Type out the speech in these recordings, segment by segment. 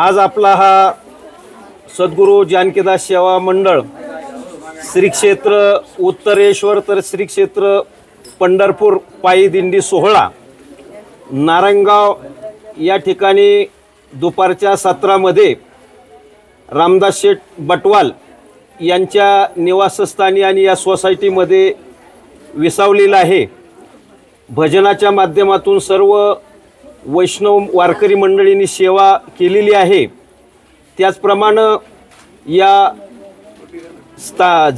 आज आपला हा सद्गुरू जानकीदास सेवा मंडळ श्री क्षेत्र उत्तरेश्वर तर श्री क्षेत्र पंढरपूर पायी दिंडी सोहळा नारायणगाव या ठिकाणी दुपारच्या सत्रामध्ये रामदास शेठ बटवाल यांच्या निवासस्थानी आणि या सोसायटीमध्ये विसावलेला आहे। भजनाच्या माध्यमातून सर्व वैष्णव वारकरी मंडळींनी सेवा केलेली आहे। त्याचप्रमाणे या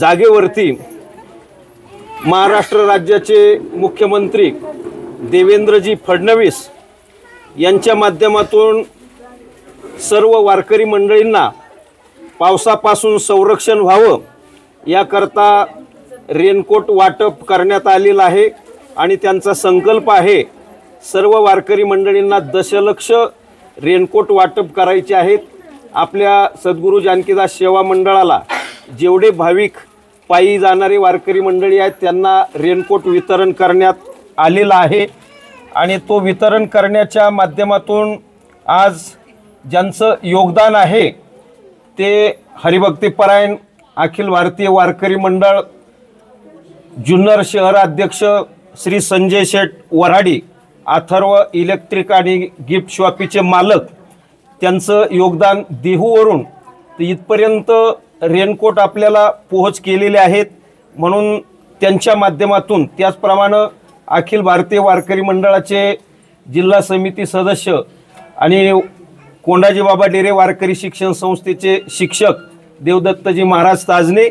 जागेवरती महाराष्ट्र राज्याचे मुख्यमंत्री देवेंद्रजी फडणवीस यांच्या माध्यमातून सर्व वारकरी मंडळींना पावसापासून संरक्षण व्हावं याकरता रेनकोट वाटप करण्यात आलेलं आहे आणि त्यांचा संकल्प आहे सर्व वारकरी मंडळींना दशलक्ष रेनकोट वाटप करायचे आहेत। आपल्या सद्गुरू जानकीदास सेवा मंडळाला जेवढे भाविक पायी जाणारे वारकरी मंडळी आहेत त्यांना रेनकोट वितरण करण्यात आलेला आहे आणि तो वितरण करण्याच्या माध्यमातून आज ज्यांचं योगदान आहे ते हरिभक्तीपरायण अखिल भारतीय वारकरी मंडळ जुन्नर शहर अध्यक्ष श्री संजय शेठ वराडी, अथर्व इलेक्ट्रिक आणि गिफ्ट शॉपीचे मालक, त्यांचं योगदान देहूवरून इथपर्यंत रेनकोट आपल्याला पोहोच केलेले आहेत म्हणून त्यांच्या माध्यमातून त्याचप्रमाणे अखिल भारतीय वारकरी मंडळाचे जिल्हा समिती सदस्य आणि कोंडाजी बाबा डेरे वारकरी शिक्षण संस्थेचे शिक्षक देवदत्तजी महाराज ताजने,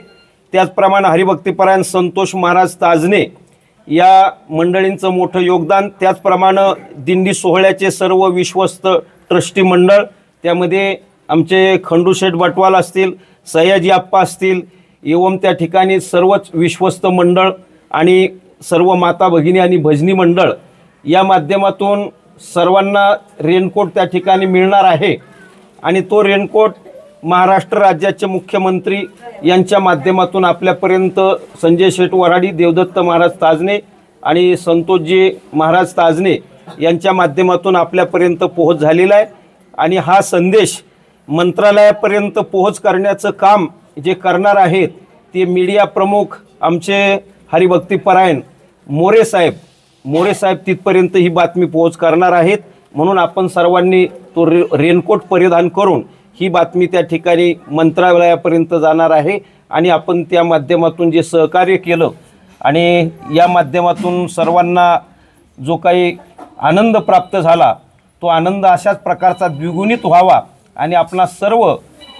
त्याचप्रमाणे हरिभक्तीपरायण संतोष महाराज ताजने या मंडळींचं मोठं योगदान। त्याचप्रमाणे दिंडी सोहळ्याचे सर्व विश्वस्त ट्रस्टी मंडळ, त्यामध्ये आमचे खंडूशेठ बटवाल असतील, सयाजी आप्पा असतील, एवं त्या ठिकाणी सर्वच विश्वस्त मंडळ आणि सर्व माता भगिनी आणि भजनी मंडळ या माध्यमातून सर्वांना रेनकोट त्या ठिकाणी मिळणार आहे आणि तो रेनकोट महाराष्ट्र राज्याचे मुख्यमंत्री यांच्या माध्यमातून आपल्यापर्यंत संजय शेठ वराडी, देवदत्त महाराज ताजने आणि संतोषजी महाराज ताजने यांच्या माध्यमातून आपल्यापर्यंत पोहोच झालेला आहे आणि हा संदेश मंत्रालयापर्यंत पोहोच करण्याचं काम जे करणार आहेत ते मीडिया प्रमुख आमचे हरिभक्तीपरायण मोरे साहेब तिथपर्यंत ही बातमी पोहोच करणार आहेत म्हणून आपण सर्वांनी तो रेनकोट परिधान करून ही बातमी त्या ठिकाणी मंत्रालयापर्यंत जाणार आहे आणि आपण त्या माध्यमातून जे सहकार्य केलं आणि या माध्यमातून सर्वांना जो काही आनंद प्राप्त झाला तो आनंद अशाच प्रकारचा द्विगुणित व्हावा आणि आपला सर्व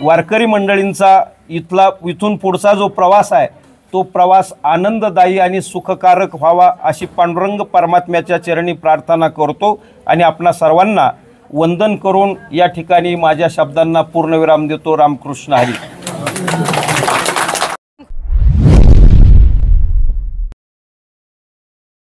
वारकरी मंडळींचा इथून पुढचा जो प्रवास आहे तो प्रवास आनंददायी आणि सुखकारक व्हावा अशी पांडुरंग परमात्म्याच्या चरणी प्रार्थना करतो आणि आपणा सर्वांना वंदन करून या ठिकाणी माझ्या शब्दांना पूर्णविराम देतो। रामकृष्ण हरी।